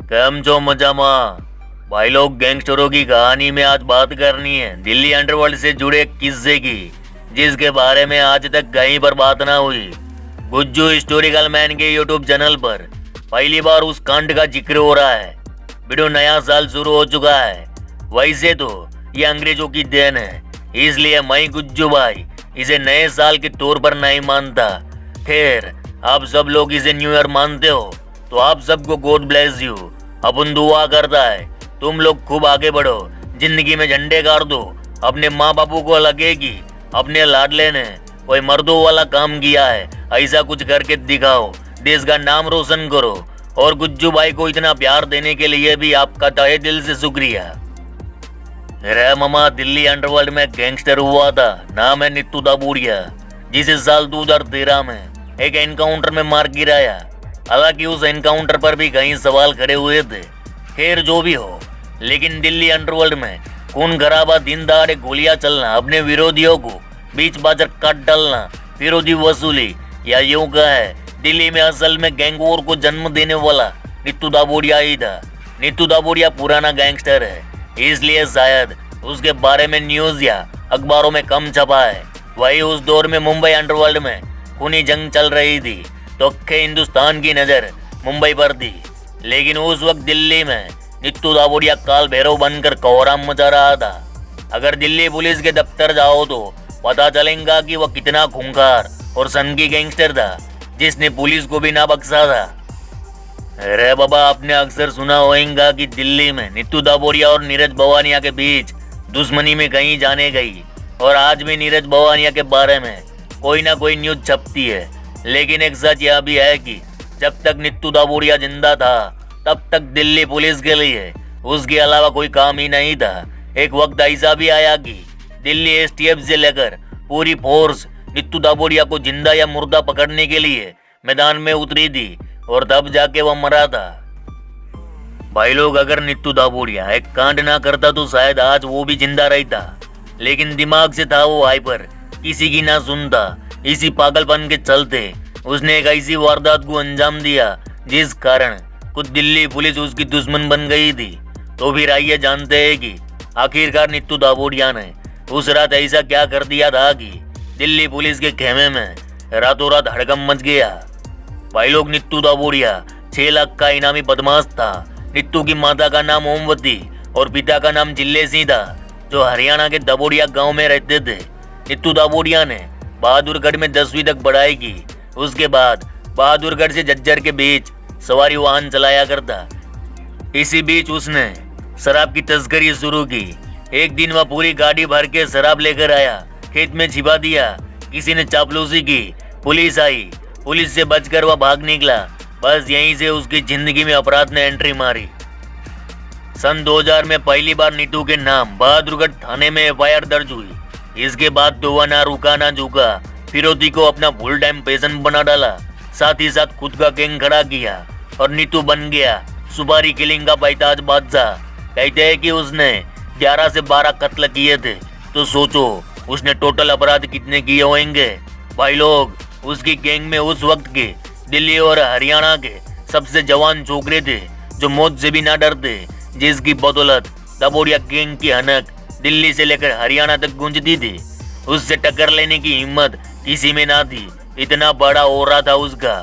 कम जो मजामा। भाई लोग, गैंगस्टरों की कहानी में आज बात करनी है दिल्ली अंडरवर्ल्ड से जुड़े एक किस्से की, जिसके बारे में आज तक कहीं पर बात ना हुई। गुज्जू हिस्टोरिकल मैन के यूट्यूब चैनल पर पहली बार उस कांड का जिक्र हो रहा है। बिडो नया साल शुरू हो चुका है। वैसे तो ये अंग्रेजों की देन है, इसलिए मैं गुज्जू भाई इसे नए साल के तौर पर नहीं मानता। खैर, आप सब लोग इसे न्यू ईयर मानते हो तो आप सबको गॉड ब्लेस यू। अपन दुआ करता है तुम लोग खूब आगे बढ़ो, जिंदगी में झंडे गाड़ दो। अपने माँ बापू को लगे कि अपने लाडले ने कोई मर्दों वाला काम किया है, ऐसा कुछ करके दिखाओ, देश का नाम रोशन करो। और गुज्जू भाई को इतना प्यार देने के लिए भी आपका तहे दिल से शुक्रिया। मेरा मामा दिल्ली अंडरवर्ल्ड में गैंगस्टर हुआ था। नाम है नीतू दाबूरिया, जिसे साल 2013 में एक एनकाउंटर में मार गिराया। हालांकि उस एनकाउंटर पर भी कई सवाल खड़े हुए थे। खैर, जो भी हो, लेकिन दिल्ली अंडरवर्ल्ड में खून खराबा, दिन दहाड़े गोलियां चलना, अपने विरोधियों को बीच बाजार काट डालना, विरोधी वसूली, या यूं कहे दिल्ली में असल में गैंग वॉर को जन्म देने वाला नीतू दाबूरिया ही था। नीतू दाबूरिया पुराना गैंगस्टर है, इसलिए शायद उसके बारे में न्यूज या अखबारों में कम छपा है। वही उस दौर में मुंबई अंडरवर्ल्ड में खूनी जंग चल रही थी तो अक्खे हिंदुस्तान की नजर मुंबई पर थी। लेकिन उस वक्त दिल्ली में नीतू दाबूरिया काल भैरव बनकर कोहराम मचा रहा था। अगर दिल्ली पुलिस के दफ्तर जाओ तो पता चलेगा कि वह कितना खूंखार और सनकी गैंगस्टर था, जिसने पुलिस को भी ना बख्शा था। अरे बाबा, आपने अक्सर सुना होगा कि दिल्ली में नीतू दाबूरिया और नीरज भवानिया के बीच दुश्मनी में कहीं जाने गई, और आज भी नीरज भवानिया के बारे में कोई ना कोई न्यूज छपती है। लेकिन एक सच यह भी है कि जब तक नीतू दाबूरिया जिंदा था तब तक दिल्ली पुलिस के लिए उसके अलावा कोई काम ही नहीं था। एक वक्त ऐसा भी आया कि दिल्ली एसटीएफ से लेकर पूरी फोर्स नीतू दाबूरिया को जिंदा या मुर्दा पकड़ने के लिए मैदान में उतरी थी, और तब जाके वह मरा था। भाई लोग, अगर नीतू दाबूरिया एक कांड ना करता तो शायद आज वो भी जिंदा रहता। लेकिन दिमाग से था वो हाइपर, किसी की ना सुनता। इसी पागलपन के चलते उसने एक ऐसी वारदात को अंजाम दिया जिस कारण खुद दिल्ली पुलिस उसकी दुश्मन बन गई थी। तो फिर आइए जानते हैं कि आखिरकार नीतू दाबूरिया ने उस रात ऐसा क्या कर दिया था कि दिल्ली पुलिस के खेमे में रातों रात हड़कंप मच गया। भाई लोग, नीतू दाबूरिया 6 लाख का इनामी बदमाश था। नीतू की माता का नाम ओमवती और पिता का नाम जिल्ले सिंह था, जो हरियाणा के दाबूरिया गांव में रहते थे। नीतू दाबूरिया ने बहादुरगढ़ में 10वीं तक पढ़ाई की। उसके बाद बहादुरगढ़ से झज्जर के बीच सवारी वाहन चलाया करता। इसी बीच उसने शराब की तस्करी शुरू की। एक दिन वह पूरी गाड़ी भर के शराब लेकर आया, खेत में छिपा दिया। किसी ने चापलूसी की, पुलिस आई, पुलिस से बचकर वह भाग निकला। बस यहीं से उसकी जिंदगी में अपराध ने एंट्री मारी। सन 2000 में पहली बार नीतू के नाम बहादुरगढ़ थाने में एफआईआर दर्ज हुई। इसके बाद तो वह ना रुका ना झुका, फिरौती को अपना फुल टाइम पैशन बना डाला। साथ ही साथ खुद का गैंग खड़ा किया और नीतू बन गया सुपारी किलिंग का पैताज बादशाह। कहते हैं कि उसने 11 से 12 कत्ल किए थे, तो सोचो उसने टोटल अपराध कितने किए होंगे। भाई लोग, उसकी गैंग में उस वक्त के दिल्ली और हरियाणा के सबसे जवान छोकरे थे जो मौत से भी ना डरते, जिसकी बदौलत दाबूरिया गैंग की हनक दिल्ली से लेकर हरियाणा तक गूंजती थी। उससे टक्कर लेने की हिम्मत किसी में ना थी, इतना बड़ा हो रहा था उसका।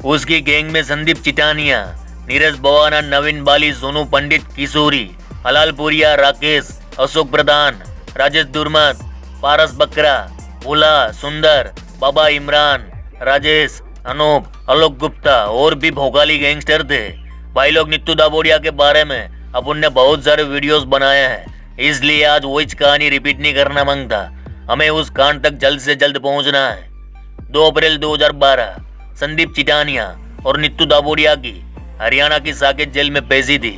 उसकी गैंग में संदीप चिटानिया, नीरज भवाना, नवीन बाली, सोनू पंडित, किशोरी, हलालपुरिया, राकेश, अशोक प्रधान, राजेश दुर्मत, पारस बकरा, भोला, सुंदर, बाबा इमरान, राजेश, अनूप, आलोक गुप्ता और भी भोगाली गैंगस्टर थे। भाई लोग, नीतू दाबूरिया के बारे में अपन ने बहुत सारे वीडियोस बनाए हैं, इसलिए आज वो कहानी रिपीट नहीं करना मांगता। हमें उस कांड तक जल्द से जल्द पहुंचना है। 2 अप्रैल 2012 संदीप चिटानिया और नीतू दाबूरिया की हरियाणा की साकेत जेल में पेशी थी।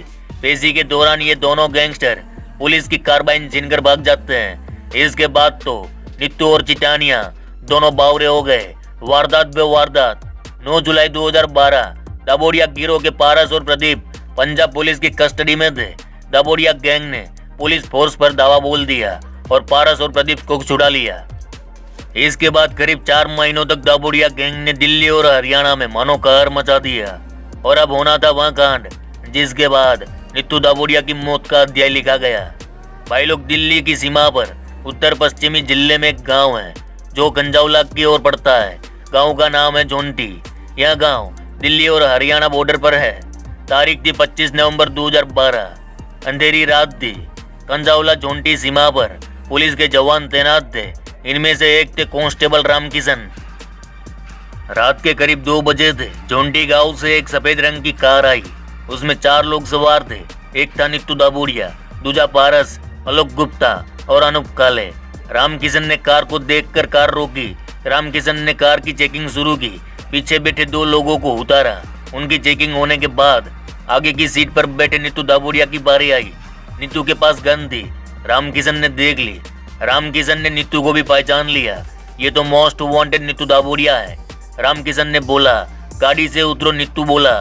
पेशी के दौरान ये दोनों गैंगस्टर पुलिस की कार्बाइन छीनकर भाग जाते हैं। इसके बाद तो नीतू और चिटानिया दोनों बावरे हो गए। वारदात बे वारदात 9 जुलाई 2012 दाबूरिया गिरोह के पारस और प्रदीप पंजाब पुलिस की कस्टडी में थे। दाबूरिया गैंग ने पुलिस फोर्स पर दावा बोल दिया और पारस और प्रदीप को छुड़ा लिया। इसके बाद करीब 4 महीनों तक दाबूरिया गैंग ने दिल्ली और हरियाणा में मानो कहर मचा दिया। और अब होना था वह कांड जिसके बाद नीतू दाबोडिया की मौत का अध्याय लिखा गया। भाई लोग, दिल्ली की सीमा पर उत्तर पश्चिमी जिले में एक गांव है जो कंजावला की ओर पड़ता है। गांव का नाम है झोंटी। यह गांव दिल्ली और हरियाणा बॉर्डर पर है। तारीख थी 25 नवंबर 2012। अंधेरी रात थी। कंजावला झोंटी सीमा पर पुलिस के जवान तैनात थे। इनमें से एक थे कांस्टेबल रामकिशन। रात के करीब 2 बजे थे। झोंटी गांव से एक सफेद रंग की कार आई। उसमें 4 लोग सवार थे। एक था नीतू दाबोडिया, दूजा पारस, आलोक गुप्ता और अनूप काले। रामकिशन ने कार को देखकर कार रोकी। रामकिशन ने कार की चेकिंग शुरू की। पीछे बैठे 2 लोगों को उतारा। उनकी चेकिंग होने के बाद आगे की सीट पर बैठे नीतू दाबोडिया की बारी आई। नीतू के पास गन थी। रामकिशन ने देख ली। रामकिशन ने नीतू को भी पहचान लिया। ये तो मोस्ट वांटेड नीतू दाबोडिया है। रामकिशन ने बोला, गाड़ी से उतरो। नीतू बोला,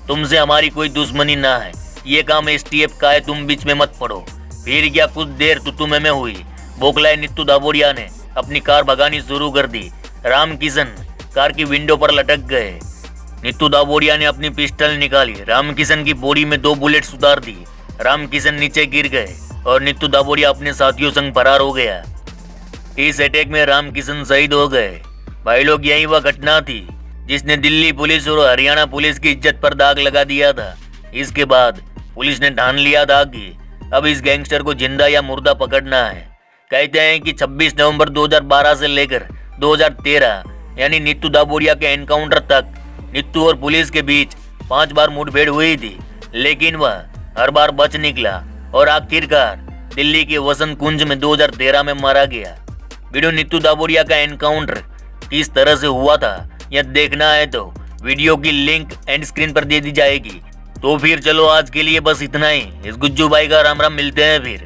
तुमसे हमारी कोई दुश्मनी ना है। ये काम एसटीएफ का है, तुम बीच में मत पड़ो। फिर क्या कुछ देर तू में हुई। बोखलाए नीतू दाबोडिया ने अपनी कार भगानी शुरू कर दी। रामकिशन कार की विंडो पर लटक गए। नीतू दाबोडिया ने अपनी पिस्टल निकाली। रामकिशन की बॉडी में 2 बुलेट्स उतार दी। रामकिशन नीचे गिर गए और नीतू दाबोडिया अपने साथियों संग फरार हो गया। इस अटैक में रामकिशन शहीद हो गए। भाई लोग, यही वह घटना थी जिसने दिल्ली पुलिस और हरियाणा पुलिस की इज्जत पर दाग लगा दिया था। इसके बाद पुलिस ने ठान लिया था कि अब इस गैंगस्टर को जिंदा या मुर्दा पकड़ना है। कहते हैं कि 26 नवंबर 2012 से लेकर 2013 यानी नीतू दाबोडिया के एनकाउंटर तक नीतू और पुलिस के बीच 5 बार मुठभेड़ हुई थी, लेकिन वह हर बार बच निकला और आखिरकार दिल्ली के वसंत कुंज में 2013 में मारा गया। वीडियो नीतू दाबोडिया का एनकाउंटर किस तरह से हुआ था यह देखना है तो वीडियो की लिंक एंड स्क्रीन पर दे दी जाएगी। तो फिर चलो आज के लिए बस इतना ही। इस गुज्जू भाई का राम राम, मिलते हैं फिर।